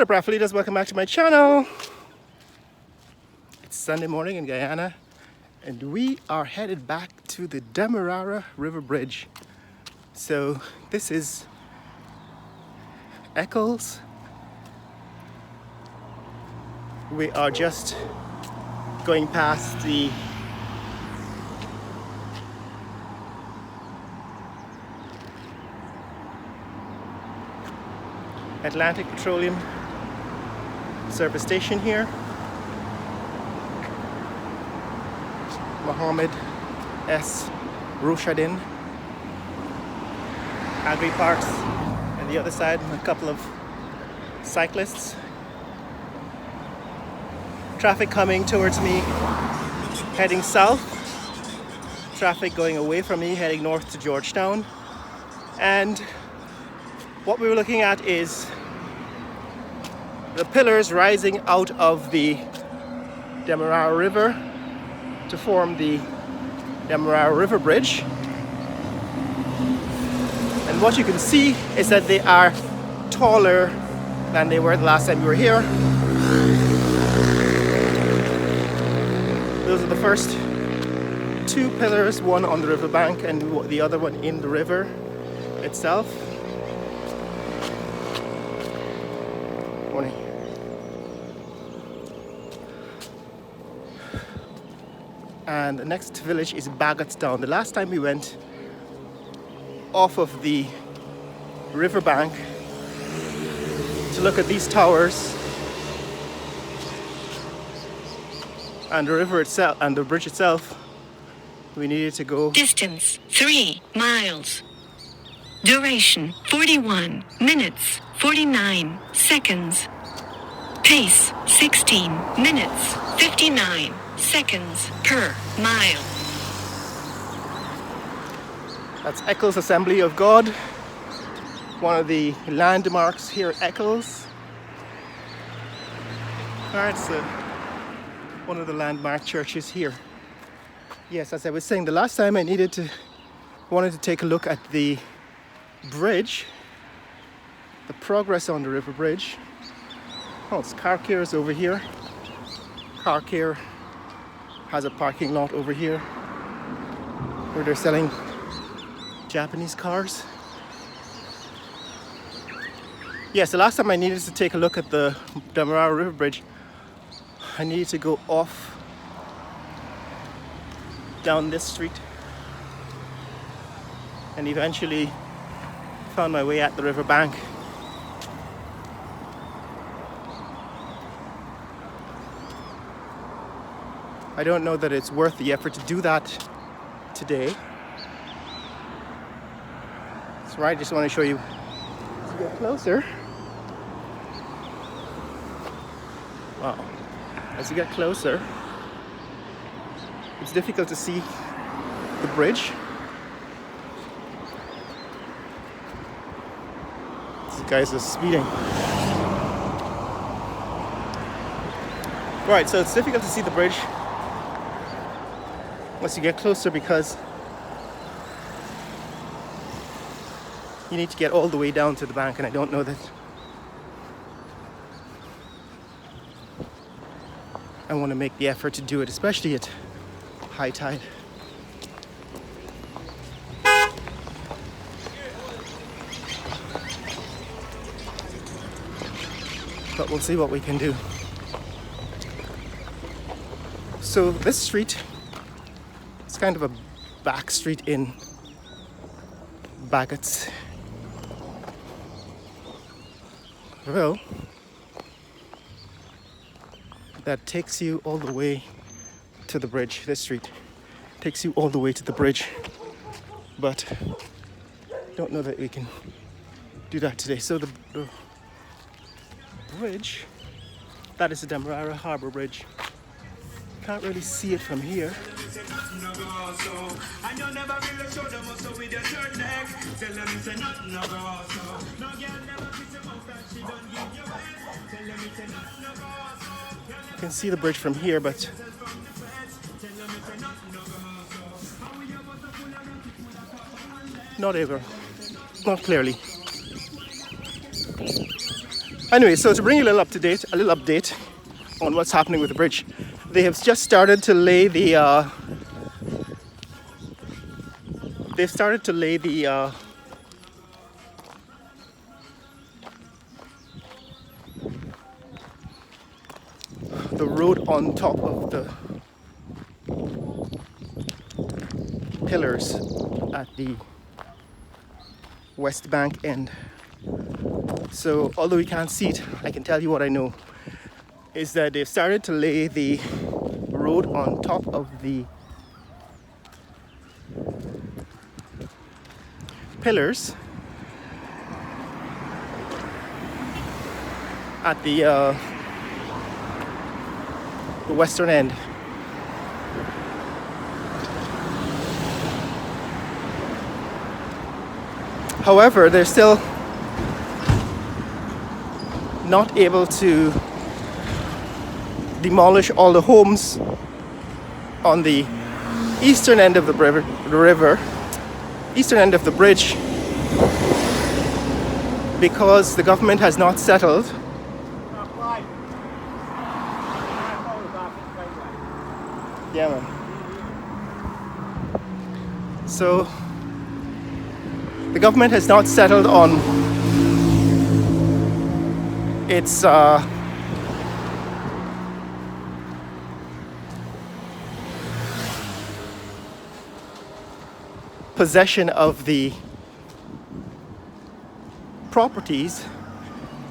What up, Raffalitas? Welcome back to my channel. It's Sunday morning in Guyana, and we are headed back to the Demerara River Bridge. So this is Eccles. We are just going past the Atlantic Petroleum service station here. Mohammed S. Rushadin. Agri Parks on the other side, a couple of cyclists. Traffic coming towards me, heading south. Traffic going away from me, heading north to Georgetown. And what we were looking at is the pillars rising out of the Demerara River to form the Demerara River Bridge. And what you can see is that they are taller than they were the last time we were here. Those are the first two pillars, one on the riverbank and the other one in the river itself. Morning. And the next village is Bagotstown. The last time we went off of the riverbank to look at these towers and the river itself and the bridge itself, we needed to go. Distance 3 miles. Duration 41 minutes 49 seconds. Pace 16 minutes 59 seconds per mile. That's Eccles Assembly of God, one of the landmarks here at Eccles. Alright, so one of the landmark churches here. Yes, as I was saying, the last time I wanted to take a look at the bridge, the progress on the river bridge. Oh, it's car care is over here. Car care has a parking lot over here where they're selling Japanese cars. Yes, the last time I needed to take a look at the Demerara River Bridge, I needed to go off down this street and eventually found my way at the river bank. I don't know that it's worth the effort to do that today. So I just want to show you as you get closer. Wow. As you get closer, it's difficult to see the bridge. These guys are speeding. Right, so it's difficult to see the bridge once you get closer because you need to get all the way down to the bank, and I don't know that I want to make the effort to do it, especially at high tide. But we'll see what we can do. So this street, it's kind of a back street in Bagots. Well, that takes you all the way to the bridge. This street takes you all the way to the bridge, but I don't know that we can do that today. So the bridge, that is the Demerara Harbour Bridge. Can't really see it from here. You can see the bridge from here, but not clearly. Anyway, so to bring you a little update on what's happening with the bridge. They have just started to lay the road on top of the pillars at the west bank end. So although we can't see it, I can tell you what I know is that they've started to lay the road on top of the pillars at the western end. However, they're still not able to demolish all the homes on the eastern end of the river, eastern end of the bridge, because the government has not settled yeah, man. So the government has not settled on its possession of the properties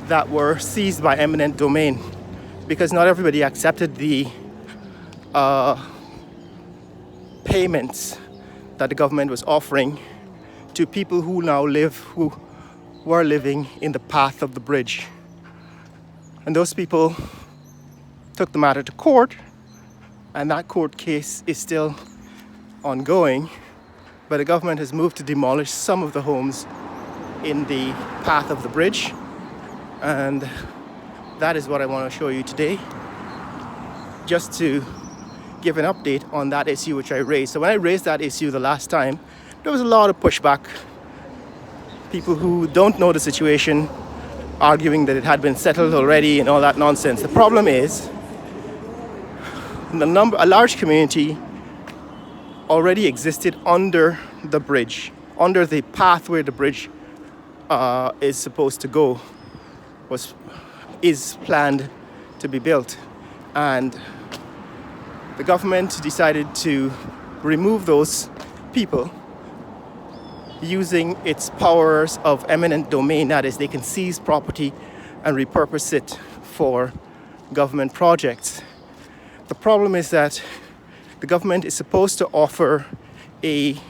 that were seized by eminent domain, because not everybody accepted the payments that the government was offering to people who were living in the path of the bridge. And those people took the matter to court, and that court case is still ongoing, but the government has moved to demolish some of the homes in the path of the bridge, and that is what I want to show you today, just to give an update on that issue which I raised. So when I raised that issue the last time, there was a lot of pushback. People who don't know the situation arguing that it had been settled already and all that nonsense. The problem is a large community already existed under the bridge, under the path where the bridge is supposed to go, is planned to be built, and the government decided to remove those people using its powers of eminent domain. That is, they can seize property and repurpose it for government projects. The problem is that the government is supposed to offer a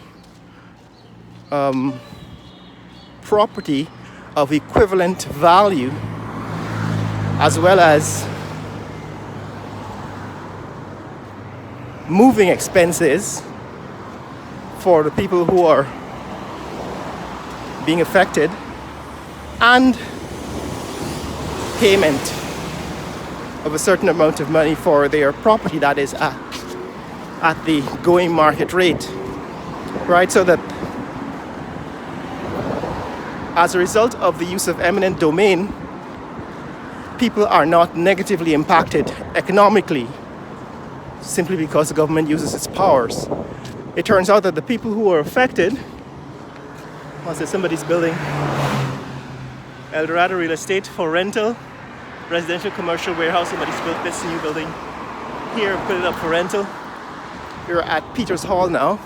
property of equivalent value, as well as moving expenses for the people who are being affected, and payment of a certain amount of money for their property that is at the going market rate, right? So that as a result of the use of eminent domain, people are not negatively impacted economically simply because the government uses its powers. It turns out that the people who are affected, somebody's building Demerara Real Estate for rental, residential commercial warehouse. Somebody's built this new building here, put it up for rental. We're at Peter's Hall now.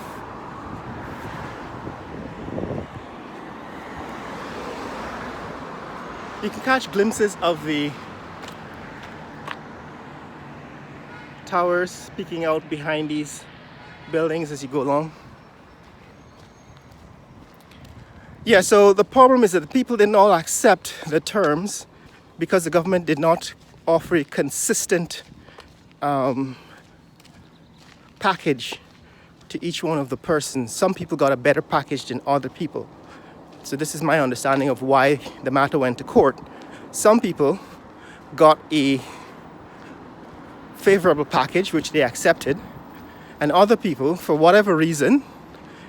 You can catch glimpses of the towers peeking out behind these buildings as you go along. Yeah, so the problem is that the people didn't all accept the terms because the government did not offer a consistent package to each one of the persons. Some people got a better package than other people. So this is my understanding of why the matter went to court. Some people got a favorable package, which they accepted, and other people, for whatever reason,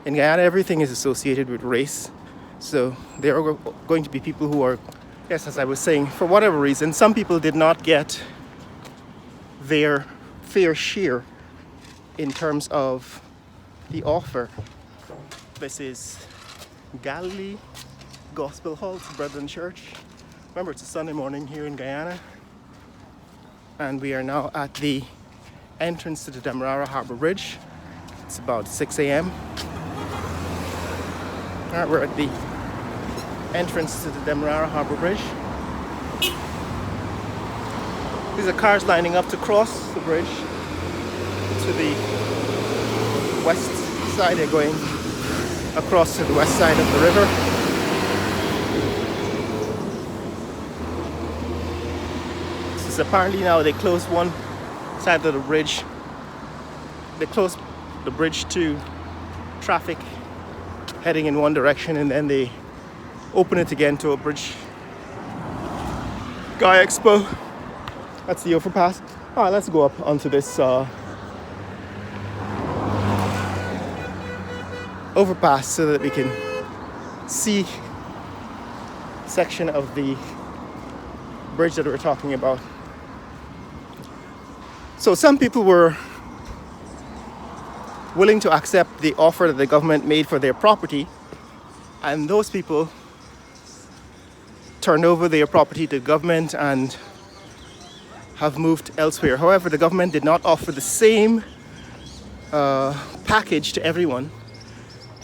in Guyana everything is associated with race, so there are going to be people who are Yes, as I was saying, for whatever reason, some people did not get their fair share in terms of the offer. This is Galilee Gospel Halt Brethren Church. Remember, it's a Sunday morning here in Guyana, and we are now at the entrance to the Demerara Harbour Bridge. It's about 6 a.m. Alright, we're at the entrance to the Demerara Harbour Bridge. These are cars lining up to cross the bridge to the west side. They're going across to the west side of the river. This is apparently now they closed one side of the bridge. They closed the bridge to traffic heading in one direction, and then they open it again to a bridge. Guy Expo. That's the overpass. Alright, let's go up onto this overpass so that we can see a section of the bridge that we're talking about. So some people were willing to accept the offer that the government made for their property, and those people turned over their property to the government and have moved elsewhere. However, the government did not offer the same package to everyone,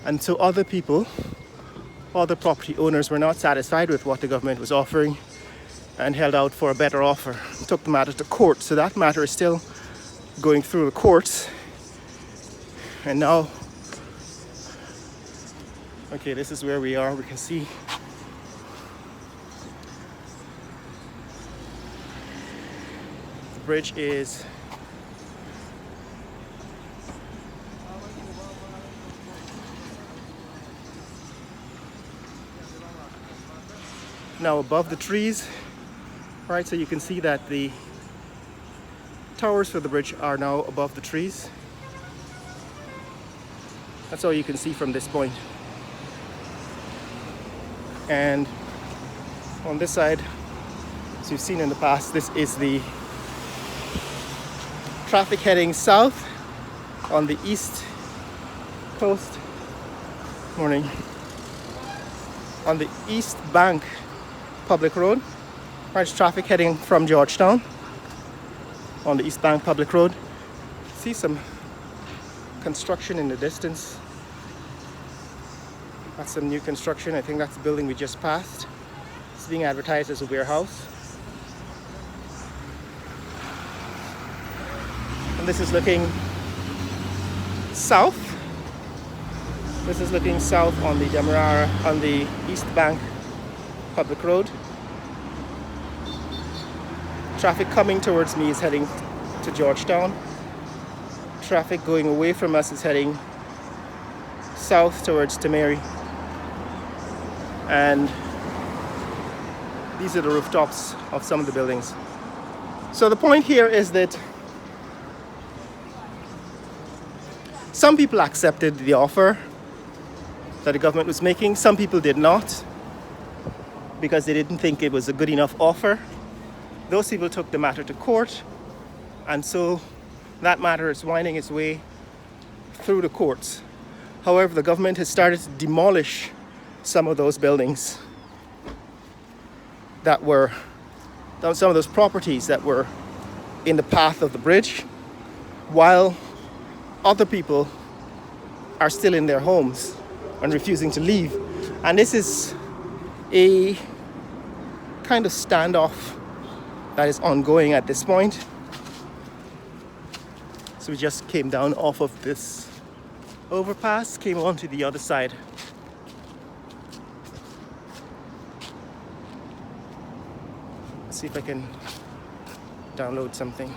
and so other people, other property owners, were not satisfied with what the government was offering and held out for a better offer. Took the matter to court. So that matter is still going through the courts. And now, okay, this is where we are. We can see the bridge is now above the trees. Right, so you can see that the towers for the bridge are now above the trees. That's all you can see from this point. And on this side, as you've seen in the past, this is the traffic heading south on the east coast. Morning. On the east bank public road. Right, traffic heading from Georgetown on the east bank public road. See some construction in the distance. That's some new construction. I think that's the building we just passed. It's being advertised as a warehouse. And this is looking south. This is looking south on the Demerara, on the east bank public road. Traffic coming towards me is heading to Georgetown. Traffic going away from us is heading south towards Demerara. And these are the rooftops of some of the buildings. So the point here is that some people accepted the offer that the government was making. Some people did not, because they didn't think it was a good enough offer. Those people took the matter to court, and so that matter is winding its way through the courts. However, the government has started to demolish some of those buildings that were, some of those properties that were in the path of the bridge, while other people are still in their homes and refusing to leave. And this is a kind of standoff that is ongoing at this point. So we just came down off of this overpass, came onto the other side. Let's see if I can download something.